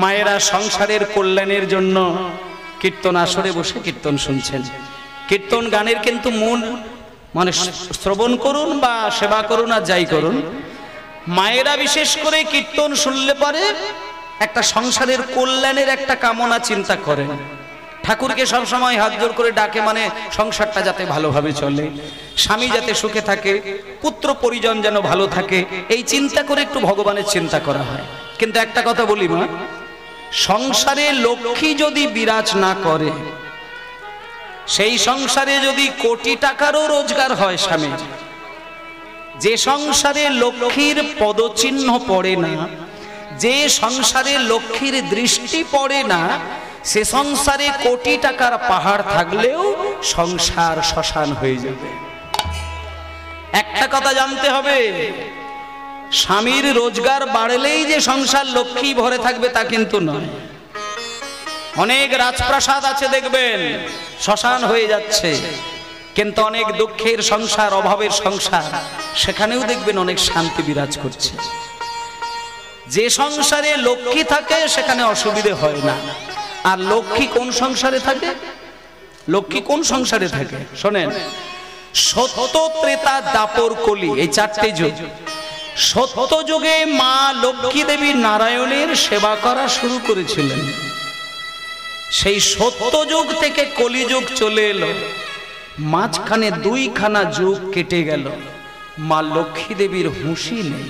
মায়েরা সংসারের কল্যাণের জন্য কীর্তন আসরে বসে কীর্তন শুনছেন, কীর্তন গানের কিন্তু মূল মানে শ্রবণ করুন বা সেবা করুন আর যাই করুন, মায়েরা বিশেষ করে কীর্তন শুনলে পরে একটা সংসারের কল্যাণের একটা কামনা চিন্তা করেন, ঠাকুরকে সবসময় হাত জোর করে ডাকে, মানে সংসারটা যাতে ভালোভাবে চলে, স্বামী যাতে সুখে থাকে, পুত্র পরিজন যেন ভালো থাকে, এই চিন্তা করে একটু ভগবানের চিন্তা করা হয়। কিন্তু একটা কথা বলি মা, সংসারে লক্ষ্মী যদি বিরাজ না করে, সেই সংসারে যদি কোটি টাকারও রোজগার হয় স্বামীর, যে সংসারে লক্ষ্মীর পদচিহ্ন পড়ে না, যে সংসারে লক্ষ্মীর দৃষ্টি পড়ে না, সে সংসারে কোটি টাকার পাহাড় থাকলেও সংসার শ্মশান হয়ে যাবে। একটা কথা জানতে হবে, স্বামীর রোজগার বাড়লেই যে সংসার লক্ষ্মী ভরে থাকবে তা কিন্তু নয়। অনেক রাজপ্রাসাদ আছে দেখবেন শ্মশান হয়ে যাচ্ছে, কিন্তু অনেক দুঃখের সংসার, অভাবের সংসার, সেখানেও দেখবেন অনেক শান্তি বিরাজ করছে। যে সংসারে লক্ষ্মী থাকে সেখানে অসুবিধে হয় না। আর লক্ষ্মী কোন সংসারে থাকে? লক্ষ্মী কোন সংসারে থাকে শোনেন, সত্য, ত্রেতা, দ্বাপর, কলি, এই চারটে যুগ। সত্য যুগে মা লক্ষ্মী দেবী নারায়ণের সেবা করা শুরু করেছিলেন। সেই সত্য যুগ থেকে কলিযুগ চলে এলো, মাঝখানে দুইখানা যুগ কেটে গেল, মা লক্ষ্মী দেবীর হুঁশই নেই।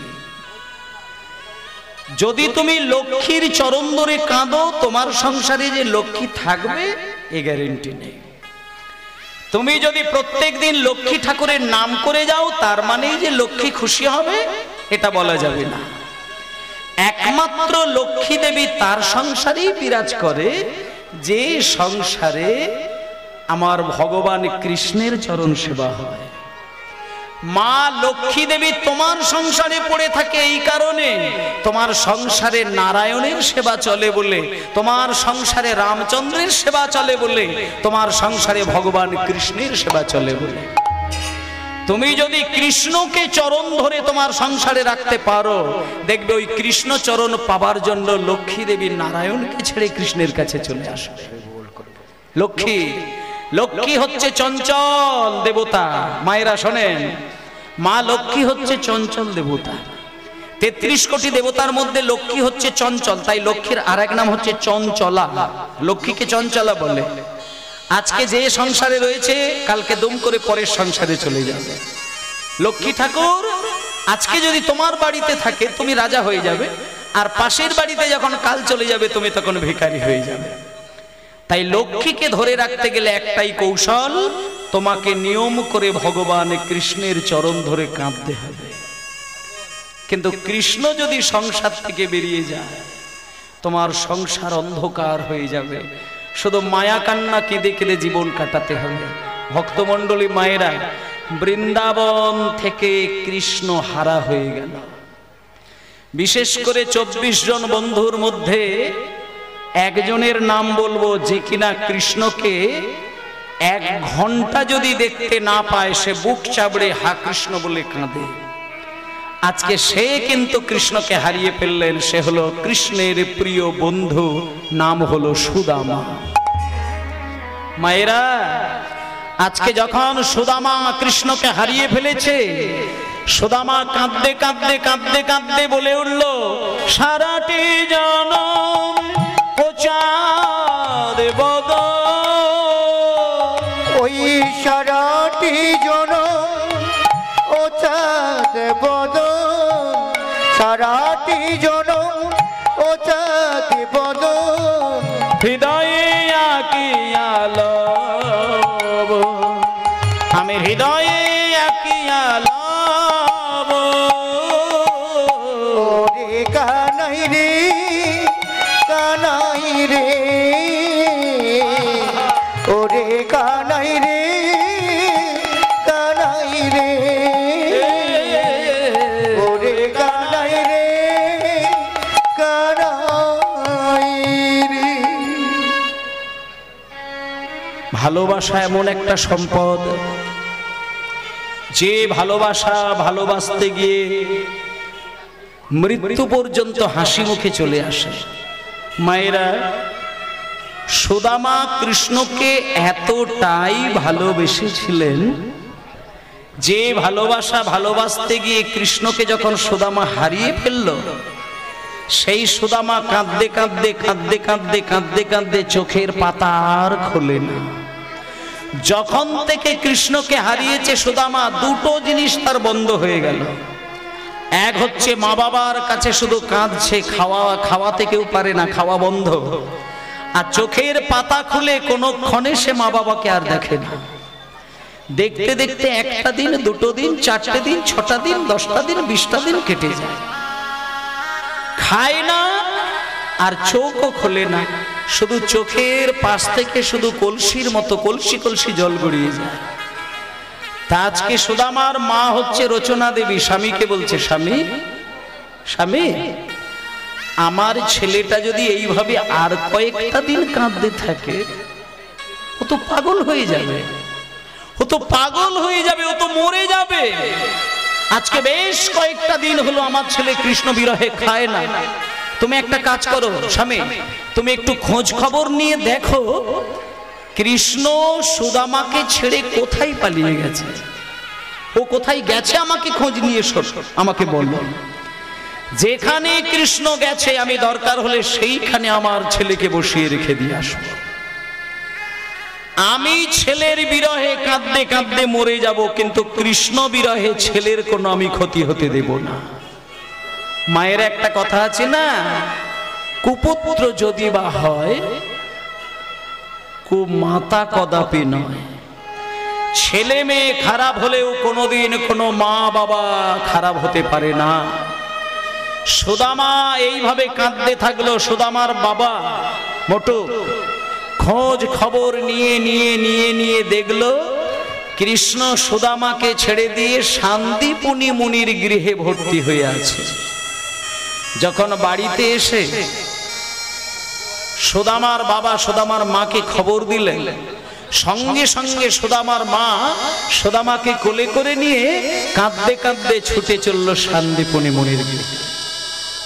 যদি তুমি লক্ষ্মীর চরণ ধরে কাঁদো, তোমার সংসারে যে লক্ষ্মী থাকবে এ গ্যারেন্টি নেই। তুমি যদি প্রত্যেক দিন লক্ষ্মী ঠাকুরের নাম করে যাও, তার মানেই যে লক্ষ্মী খুশি হবে এটা বলা যাবে না। একমাত্র লক্ষ্মী দেবী তার সংসারেই বিরাজ করে যে সংসারে আমার ভগবান কৃষ্ণের চরণ সেবা হয়। মা লক্ষ্মী দেবী তোমার সংসারে পড়ে থাকে এই কারণে, তোমার সংসারে নারায়ণের সেবা চলে বলে, তোমার সংসারে রামচন্দ্রের সেবা চলে বলে, তোমার সংসারে ভগবান কৃষ্ণের সেবা চলে বলে। তুমি যদি কৃষ্ণকে চরণ ধরে তোমার সংসারে রাখতে পারো, দেখবে ওই কৃষ্ণ চরণ পাবার জন্য লক্ষ্মী দেবী নারায়ণকে ছেড়ে কৃষ্ণের কাছে চলে আসবে। লক্ষ্মী, লক্ষ্মী হচ্ছে চঞ্চল দেবতা। মায়েরা শোনেন, মা লক্ষ্মী হচ্ছে চঞ্চল দেবতা। 33 কোটি দেবতার মধ্যে লক্ষ্মী হচ্ছে চঞ্চল, তাই লক্ষ্মীর আরেক নাম হচ্ছে চঞ্চলা। লক্ষ্মীকে চঞ্চলা বলে। আজকে যে সংসারে রয়েছে, কালকে দুম করে পরের সংসারে চলে যাবে। লক্ষ্মী ঠাকুর আজকে যদি তোমার বাড়িতে থাকে তুমি রাজা হয়ে যাবে, আর পাশের বাড়িতে যখন কাল চলে যাবে তুমি তখন ভিখারি হয়ে যাবে। তাই লক্ষ্মীকে ধরে রাখতে গেলে একটাই কৌশল, তোমাকে নিয়ম করে ভগবান কৃষ্ণের চরণ ধরে কাঁদতে হবে। কিন্তু কৃষ্ণ যদি সংসার থেকে বেরিয়ে যায়, তোমার সংসার অন্ধকার হয়ে যাবে। শুধু মায়া কান্না কেঁদে কেঁদে জীবন কাটাতে হবে। ভক্তমণ্ডলী মায়েরা, বৃন্দাবন থেকে কৃষ্ণ হারা হয়ে গেল। বিশেষ করে 24 জন বন্ধুর মধ্যে একজনের নাম বলবো, যে কিনা কৃষ্ণকে 1 ঘন্টা যদি দেখতে না পায় সে বুক চাবড়ে হা কৃষ্ণ বলে কাঁদে। আজকে সে কিন্তু কৃষ্ণকে হারিয়ে ফেললেন। সে হলো কৃষ্ণের প্রিয় বন্ধু, নাম হলো সুদামা। মায়েরা, আজকে যখন সুদামা কৃষ্ণকে হারিয়ে ফেলেছে, সুদামা কাঁদতে কাঁদতে কাঁদতে কাঁদতে বলে উঠল, সারাটি জনম ও চাঁদ বদন, ওই সারাটি জনম ও চাঁদ বদন, সারাটি জনম ও চাঁদ বদন, হৃদয়ে আঁকিয়া লব, আমি হৃদয়ে আঁকিয়া লব। ওরে কানাই রে, কানাই রে, ওরে কানাই রে, কানাই রে, ওরে কানাই রে, কানাই রে। ভালোবাসা এমন একটা সম্পদ, যে ভালোবাসা ভালোবাসতে গিয়ে মৃত্যু পর্যন্ত হাসি মুখে চলে আসে। মায়েরা, সুদামা কৃষ্ণকে এতটাই ভালোবেসেছিলেন যে ভালোবাসা ভালোবাসতে গিয়ে কৃষ্ণকে যখন সুদামা হারিয়ে ফেলল, সেই সুদামা কাঁদতে কাঁদতে কাঁদতে কাঁদতে কাঁদতে কাঁদতে চোখের পাতা আর খোলে না। যখন থেকে কৃষ্ণকে হারিয়েছে সুদামা, দুটো জিনিস তার বন্ধ হয়ে গেল। এক হচ্ছে মা বাবার কাছে শুধু কাঁদছে, খাওয়াতে কেউ পারে না, খাওয়া বন্ধ। আর চোখের পাতা খুলে কোনো ক্ষণে সে মা বাবাকে আর দেখে না। দেখতে দেখতে একটা দিন, দুটো দিন, চারটে দিন, 6টা দিন, 10টা দিন, 20টা দিন কেটে যায়। খায় না আর চোখও খোলে না, শুধু চোখের পাশ থেকে শুধু কলসির মতো কলসি কলসি জল গড়িয়ে যায়। তা আজকে সুদামার মা হচ্ছে রচনা দেবী, স্বামীকে বলছে, স্বামী স্বামী, আমার ছেলেটা যদি এইভাবে আর কয়েকটা দিন কাঁদতে থাকে, ও তো পাগল হয়ে যাবে, ও তো পাগল হয়ে যাবে, ও তো মরে যাবে। আজকে বেশ কয়েকটা দিন হলো আমার ছেলে কৃষ্ণ বিরহে খায় না। তুমি একটা কাজ করো স্বামী, তুমি একটু খোঁজ খবর নিয়ে দেখো কৃষ্ণ সুদামাকে ছেড়ে কোথায় পালিয়ে গেছে, ও কোথায় গেছে, আমাকে খোঁজ নিয়ে এসো, আমাকে বলো। যেখানে কৃষ্ণ গেছে আমি দরকার হলে সেইখানে আমার ছেলেকে বসিয়ে রেখে দিয়ে আসবো। আমি ছেলের বিরহে কাঁদতে কাঁদতে মরে যাব, কিন্তু কৃষ্ণ বিরহে ছেলের কোনো আমি ক্ষতি হতে দেব না। মায়ের একটা কথা আছে না, কুপুত্র যদি বা হয় কুমাতা কদাপি নয়। ছেলে মেয়ে খারাপ হলেও কোনোদিন কোনো মা বাবা খারাপ হতে পারে না। সুদামা এইভাবে কাঁদতে থাকলো। সুদামার বাবা মোটু খোঁজ খবর নিয়ে নিয়ে নিয়ে নিয়ে দেখলো কৃষ্ণ সুদামাকে ছেড়ে দিয়ে শান্তিপুনি মুনির গৃহে ভর্তি হয়ে আছে। যখন বাড়িতে এসে সুদামার বাবা সুদামার মাকে খবর দিলেন, সঙ্গে সঙ্গে সুদামার মা সুদামাকে কোলে করে নিয়ে কাঁদতে কাঁদতে ছুটে চলল শান্তিপুনি মুনির গৃহে।